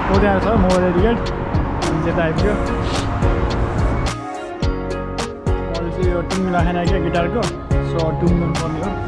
त्यहाँ छ mobile adequate अनि त्यता आइपुग्यो मैले चाहिँ यो टुङ राखेन क्या गिटारको सो टुङ गर्नुपर्ने हो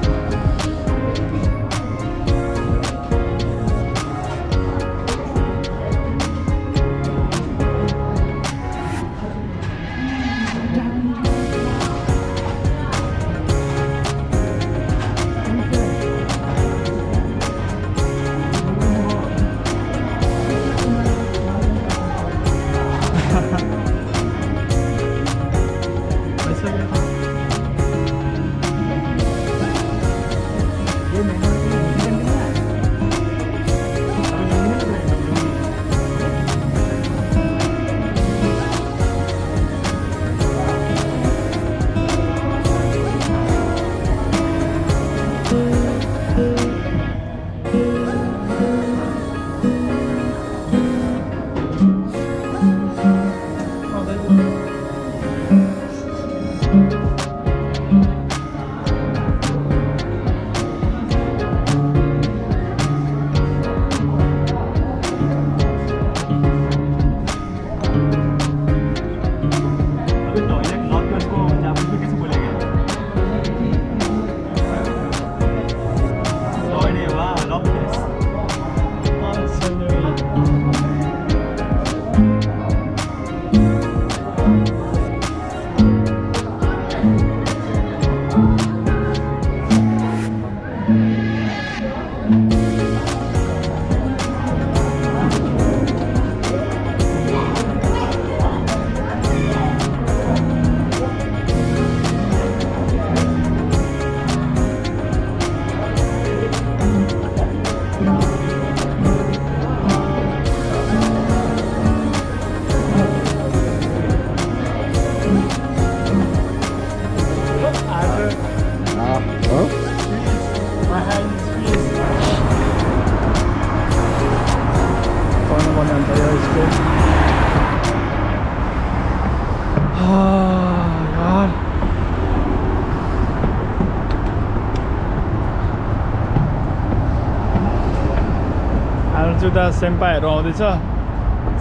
जुत्ता सेम्पाहरू आउँदैछ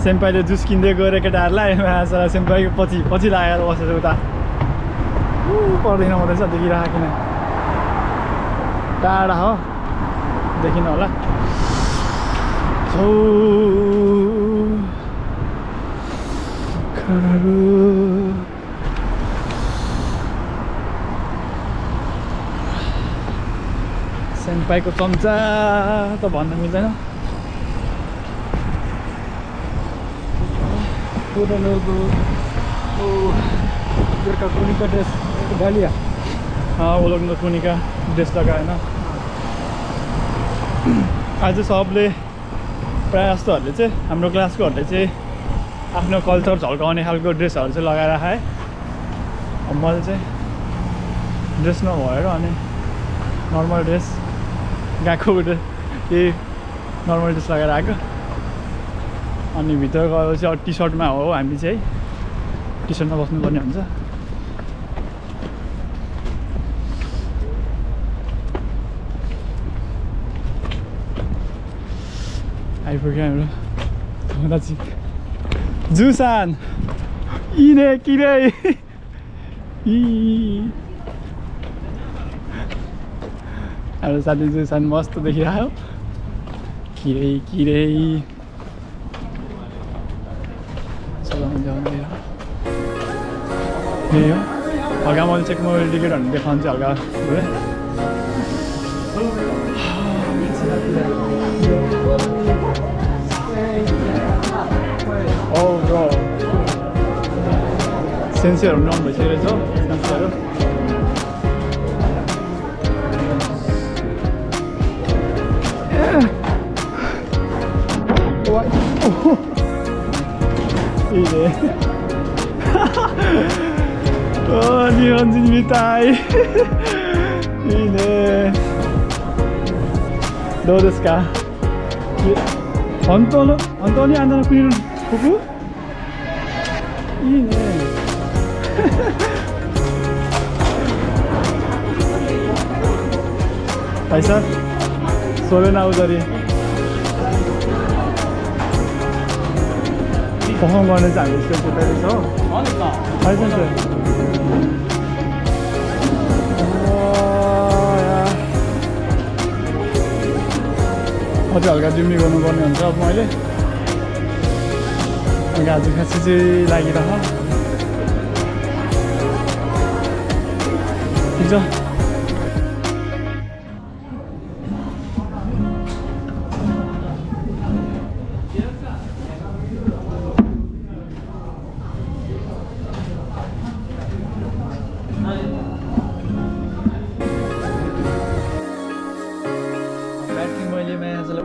सेम्पाईले जुस किन्दै गएर केटाहरूलाई आजलाई सेम्पाईको पछि लागेर बसेर उता पर्दैन हुँदैछ देखिरहेको किन टाढा हो देखिन होला सेम्पाईको चम्चा त भन्न मिल्दैन का कुनी का ड्रेस डालिया वो लोग कुनी का ड्रेस लगाएन आज सबले प्रायः जस्तोहरूले चाहिँ हाम्रो क्लासकोहरूले चाहिँ आफ्नो कल्चर झल्काउने खालको ड्रेसहरू चाहिँ लगाएर आए मैले चाहिँ ड्रेस नभएर अनि नर्मल ड्रेस गएको केही नर्मल ड्रेस लगाएर आएको अनि भित्र गएपछि अब टी सर्टमा हो हामी चाहिँ टी सर्टमा बस्नुपर्ने हुन्छ आइपुग्यो हाम्रो जुसान इने किरे हाम्रो साथी जुसान मस्त देखिरह्यो किरे किरे यही हो हल्का मैले चाहिँ मोबाइल टिकटहरू देखाउँछु हल्का सेन्सीहरू पनि आउनु भइसकेको रहेछ सेन्सीहरू日本人みたいいいねどうですか本当にあんなの国の服いいねपैसा सोले ना उधर ही पर्फर्म गर्ने चाहिँ हामी स्टेजको तयारी छ अझै हल्का जिम्मी गर्नुपर्ने हुन्छ अब मैले गाजु खाँसी चाहिँ लागिरह ठिक छ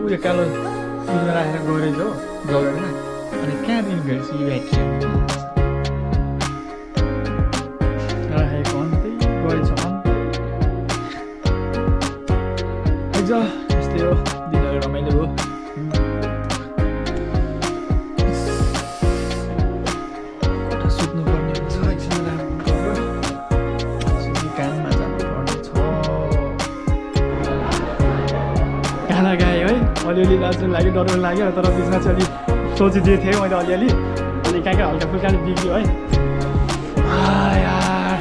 उयो कालो उयोमा राखेर गएछ हो जग्गामा अनि कहाँदेखि भेट्छु यो ब्याट्री राखेको अन्त गएछ अन्त यस्तै हो दिनहरू रमाइलो हो कता सुत्नुपर्ने हुन्छ एकछिन काममा जानुपर्ने छ गाना गाएँ है अलिअलि लाजु लाग्यो डर लाग्यो तर बिचमा चाहिँ अलिक सोचिदिएको थिएँ मैले अलिअलि अनि कहाँ कहाँ हल्का फुल्का बिग्रियो है यार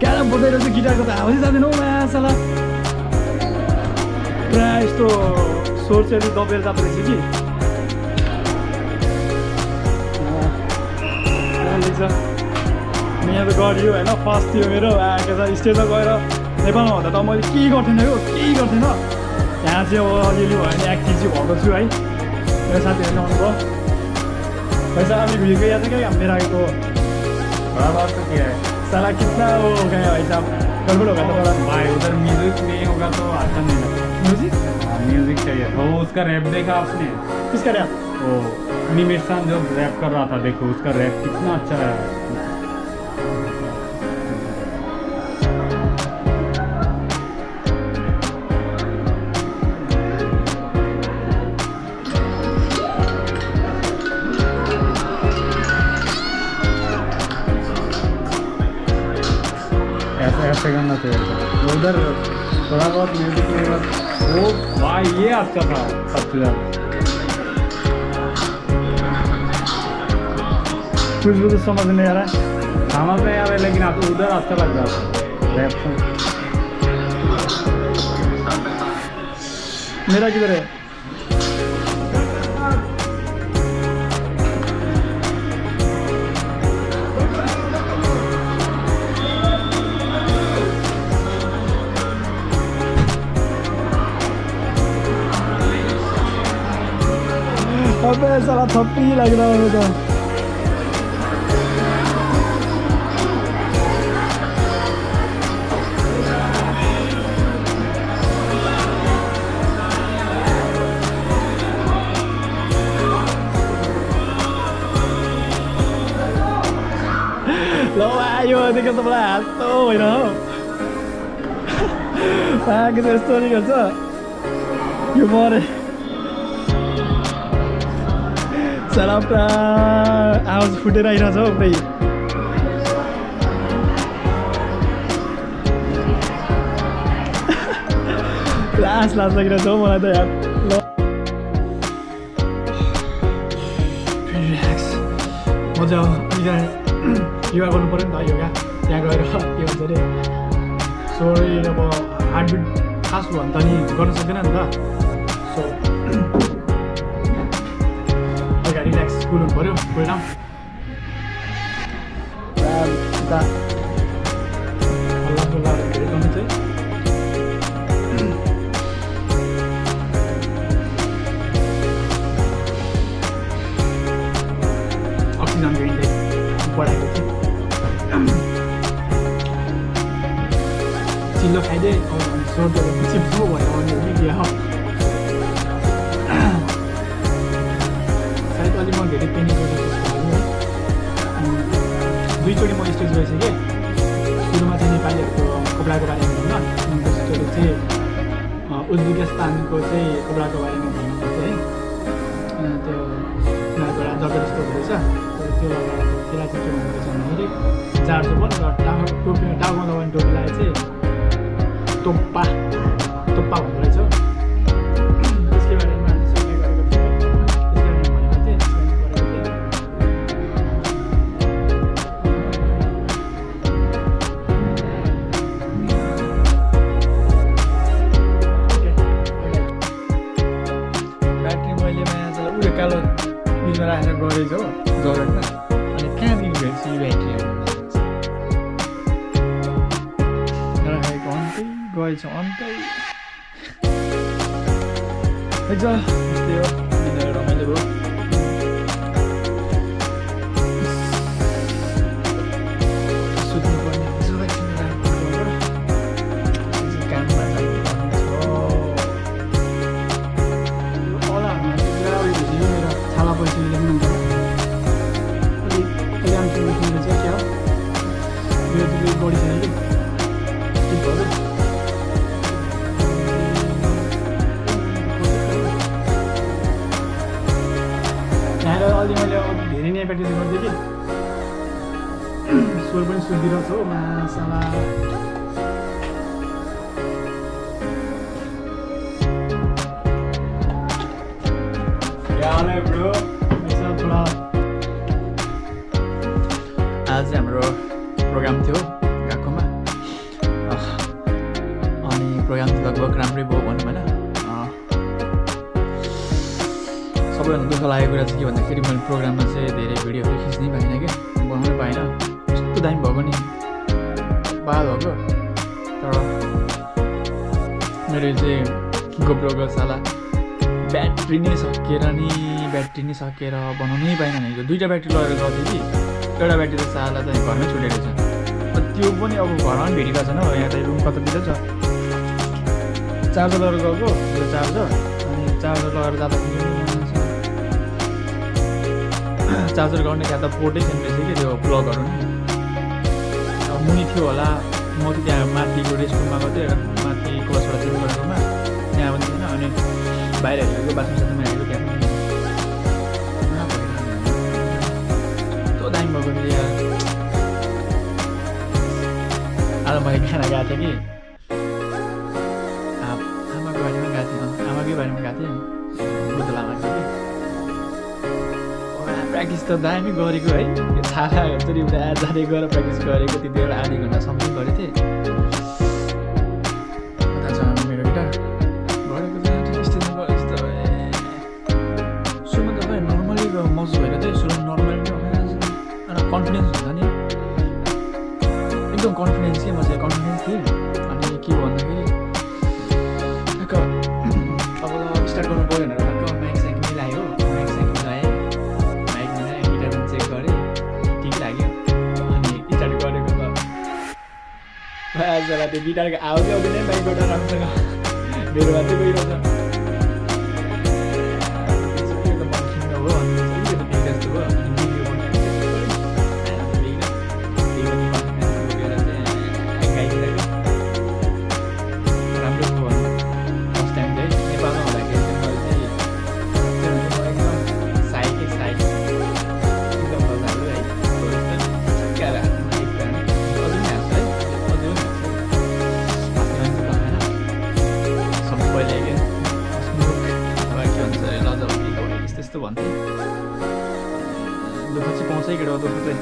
क्यारम बजाएर चाहिँ गिटारको त आवाजै जाँदैन हौ मासला पुरा यस्तो स्वर चाहिँ अलिक दबेर जाँदो रहेछ कि रहेछ यहाँ त गरियो होइन फर्स्ट थियो मेरो आएको छ स्टेजमा गएर नेपालमा भन्दा त मैले केही गर्थेन यो केही गर्थेन यहाँ चाहिँ अब अलिअलि भयो भने एक्टिभ चाहिँ भएको छु है मेरो साथीहरूले आउनुभयो पैसा अलिक भिडको यहाँ चाहिँ क्या मेरा आएको साला कितना वो गया भाई साहब गड़बड़ होगा तो भाई उधर म्यूजिक नहीं होगा तो आता नहीं ना म्यूजिक म्यूजिक चाहिए वो उसका रैप देखा आपने किसका रैप वो निमिषान जो रैप कर रहा था देखो उसका रैप कितना अच्छा है ऐसे करना चाहिए उधर थोड़ा बहुत म्यूजिक में वो भाई ये अच्छा था सबसे ज़्यादा कुछ भी तो समझ नहीं आ रहा है समझ नहीं आ रहा है लेकिन आपको उधर अच्छा लग रहा था रैप सॉन्ग मेरा किधर है अबे साला थप्पी लग रहा है तो लो आयो देखो तपाईँलाई हातो होइन हो आएको त यस्तो नि गर्छ यो मरे साला पुरा आवाज फुटेर आइरहेछ हौ पुरै लाज लागिरहेछ हौ मलाई त यार ल रिल्याक्स मजा आयो योगा गर्नु पऱ्यो नि त योगा त्यहाँ गएर के भन्छ अरे सोरी अब हार्टबिट फास्ट भयो भने त नि गर्न सक्दैन नि त सो रिल्याक्स कुल हुनु पऱ्यो कुल डाउन उता हल्ला खुल्ला धेरै गर्नु चाहिँ अक्सिजनको इन्टेक बढाएको थिएँ चिल्लो खाइदिएँ सोर त चिप्सो भयो भने के हो सायद अलि म धेरै पेनिङ गरेको जस्तो लाग्यो दुईचोटि म स्टेज गइसकेँ सुरुमा चाहिँ नेपालीहरूको कपडाको बारेमा भन्न अनि दोस्रोचोटि चाहिँ उज्बेकिस्तानको चाहिँ कपडाको बारेमा भन्नु चाहिँ त्यो उनीहरूको एउटा जग्गा जस्तो हुँदैछ त्यो लगाएर त्यसलाई चाहिँ के भन्नुहुँदैछ भन्दाखेरि जाडो पनि र टोपी टाउकोमा लगाउने टोपीलाई चाहिँ टोप्पा भन्दो रहेछ त्यसकै बारेमा सोध्ने गरेको थिएँ त्यसकै बारेमा भनेको थिएँ उयो कालो उयोमा राखेर गरेछ हो जगतमा अनि कहाँदेखि भेट्छ यो ब्याट्री राखेको अन्तै गएछ अन्तै है यस्तै हो दिनहरू रमाइलो भयो सुत्नुपर्ने काममा जानुपर्ने छाला पैसा लेख्नु एग्जामसँग चाहिँ क्या हो यो चाहिँ बढी छैन कि टिपहरू यहाँ अलि मैले धेरै नै प्र्याक्टिस गर्थेँ कि स्वर पनि सुनिदिरहेको छ हो मासाला ब्रो थोडा आज हाम्रो प्रोग्राम थियो गएकोमा अनि प्रोग्राम चाहिँ लगभग राम्रै भयो भनौँ होइन सबैभन्दा दुःख लागेको कुरा चाहिँ के भन्दाखेरि मैले प्रोग्राममा चाहिँ धेरै भिडियोहरू खिच्नै पाइनँ क्या बनाउनै पाइनँ यस्तो दामी भएको नि बाल भएको तर मेरो चाहिँ गोप्रोको साला ब्याट्री नै सकिएर बनाउनै पाइनँ भनेको 2टा ब्याट्री लगेर गर्थेँ कि एउटा ब्याट्री त साला चाहिँ घरमै छुटेको छ त्यो पनि अब घरमा पनि भेटिरहेको छैन हो यहाँ त रुम कतातिर छ चार्जर लगेर गएको यो चार्जर अनि चार्जर लगेर जाँदाखेरि चार्जर गर्ने त्यहाँ त पोर्टै छैन रहेछ कि त्यो प्लगहरू नि अब मुनि थियो होला म चाहिँ त्यहाँ माथिको रेस्टरुममा गएको थिएँ माथि क्लसबाट चेन्ज गरेकोमा त्यहाँ पनि थिएन अनि बाहिर हेरेको बाथरुम साथमा हेरेको त्यहाँ पनि यस्तो दामी भएको थियो यार आज मैले खाना गएको थिएँ कि आमाको बारीमा गएको थिएँ आमाकै बारीमा गएको थिएँ बुद्ध लामाको कि प्र्याक्टिस त दामी गरेको है त्यो थाहा हुन्छ नि एउटा जाँदै गएर प्र्याक्टिस गरेको त्यति बेला आधी घन्टा समथिङ गरेको थिएँ कता छ मेरो गिटार गरेको छ स्टेजमा गएर यस्तो सुरुमा त भाइ नर्मली मजु भएर चाहिँ सुरु नर्मली अनि कन्फिडेन्स हुन्छ नि एकदम कन्फिडेन्स के म चाहिँ कन्फिडेन्स थिएँ अनि के भन्दाखेरि अब स्टार्ट गर्नु पऱ्यो भनेर माइक साइक मिलायो माइक साइक मिलाएँ माइक मिलाएँ गिटार पनि चेक गरेँ ठिक लाग्यो अनि स्टार्ट गरेको त आजलाई त्यो गिटारको आउँदै आउँदैन बाइकबाट राम्रोसँग मेरो हात चाहिँ गइरहेछ त्यस्तो भन्थेँ दुःख चाहिँ पाउँछ केटा दुःख चाहिँ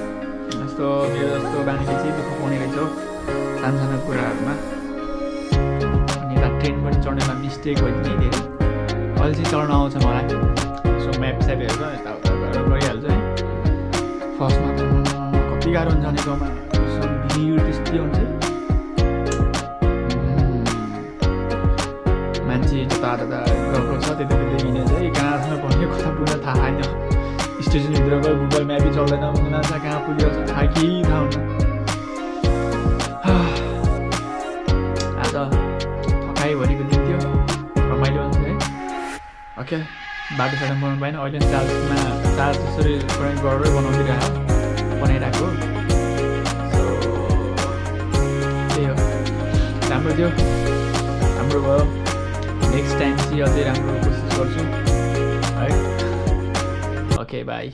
यस्तो मेरो जस्तो बानीले चाहिँ दुःख पाउने रहेछ हौ सानो सानो कुराहरूमा अनि यता ट्रेन पनि चढ्नेमा मिस्टेक भयो नि धेरै अहिले चाहिँ चढ्न आउँछ मलाई सो म्याप स्याप हेरेर यताउता गरेर गरिहाल्छु है फर्स्टमा त कति गाह्रो हुन्छ भने गाउँमा भिड त्यस्तै हुन्छ मान्छे जता जता गएको छ त्यता त्यता हिँडेर चाहिँ कहाँसम्म पुग्ने कता पुग्न थाहा छैन स्टेसनभित्र गयो गुगल म्यापै चल्दैन मान्छे कहाँ पुग्यो थाहा केही थाहा हुन्न आज थकाइभरिको दिन थियो रमाइलो हुन्छ है ओके बाटो साटो बनाउनु पाएन अहिले चार्ज त्यसरी कनेक्ट गरेरै बनाइरहेको सो त्यही हो राम्रो थियो राम्रो भयो नेक्स्ट टाइम चाहिँ अझै राम्रो कोसिस गर्छु है ओके बाई